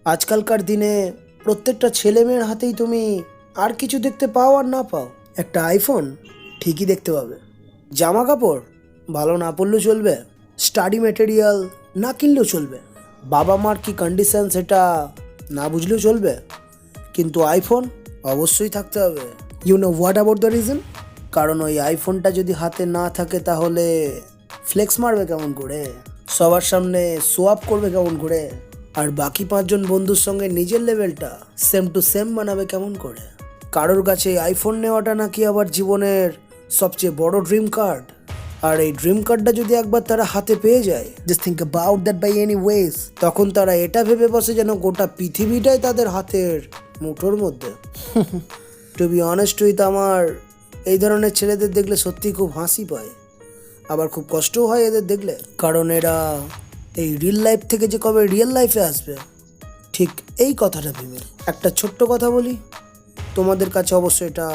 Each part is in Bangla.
আজকালকার দিনে প্রত্যেকটা ছেলে মেয়ের হাতেই তুমি আর কিছু দেখতে পাও আর না পাও, একটা আইফোন ঠিকই দেখতে পাবে। জামা কাপড় ভালো না পরলেও চলবে, স্টাডি ম্যাটেরিয়াল না কিনলেও চলবে, বাবা মার কি কন্ডিশন সেটা না বুঝলেও চলবে, কিন্তু আইফোন অবশ্যই থাকতে হবে। You know what about the reason? কারণ ওই আইফোনটা যদি হাতে না থাকে তাহলে ফ্লেক্স মারবে কেমন করে, সবার সামনে শো আপ করবে কেমন করে, আর বাকি 5 জন বন্ধুর সঙ্গে নিজের লেভেলটা সেম টু সেম বানাবে কেমন করে। কারোর কাছে আইফোন নেওয়াটা নাকি আবার জীবনের সবচেয়ে বড় ড্রিম কার্ড, আর এই ড্রিম কার্ডটা যদি একবার তারা হাতে পেয়ে যায়, just think about that by any ways, তখন তারা এটা ভেবে বসে যেন গোটা পৃথিবীটাই তাদের হাতের মুঠোর মধ্যে। টু বি অনেস্ট উইথ, আমার এই ধরনের ছেলেদের দেখলে সত্যি খুব হাসি পায়, আবার খুব কষ্টও হয় এদের দেখলে, কারণ এরা এই রিয়েল লাইফ থেকে যে কবে রিয়েল লাইফে আসবে ঠিক এই কথাটা ভেবে। একটা ছোট্ট কথা বলি, তোমাদের কাছে অবশ্যই এটা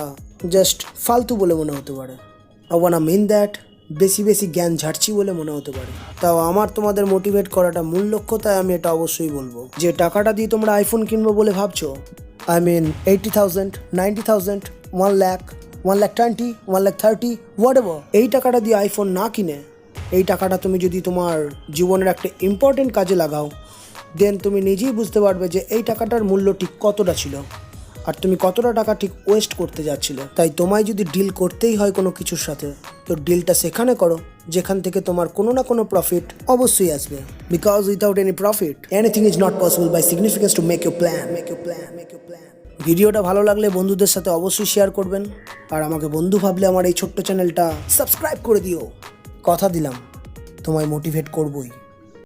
জাস্ট ফালতু বলে মনে হতে পারে, আই ওয়ান্না মিন দ্যাট বেশি বেশি জ্ঞান ঝাড়ছি বলে মনে হতে পারে, তাও আমার তোমাদের মোটিভেট করাটা মূল লক্ষ্য, তাই আমি এটা অবশ্যই বলবো। যে টাকাটা দিয়ে তোমরা আইফোন কিনবো বলে ভাবছো, I mean 80,000, 90,000, 1 lakh, 1,20,000, 1,30,000, whatever, এই টাকাটা দিয়ে আইফোন না কিনে এই টাকাটা তুমি যদি তোমার জীবনের একটা ইম্পর্টেন্ট কাজে লাগাও, দেন তুমি নিজেই বুঝতে পারবে যে এই টাকাটার মূল্য ঠিক কতটা ছিল, আর তুমি কতটা টাকা ঠিক ওয়েস্ট করতে যাচ্ছিলে। তাই তোমায় যদি ডিল করতেই হয় কোনো কিছুর সাথে, তো ডিলটা সেখানে করো যেখান থেকে তোমার কোনো না কোনো প্রফিট অবশ্যই আসবে, because without any profit anything is not possible by significance to make you plan. ভিডিওটা ভালো লাগলে বন্ধুদের সাথে অবশ্যই শেয়ার করবেন, আর আমাকে বন্ধু ভাবলে আমার এই ছোট্ট চ্যানেলটা সাবস্ক্রাইব করে দিও। কথা দিলাম তোমায় মোটিভেট করবই।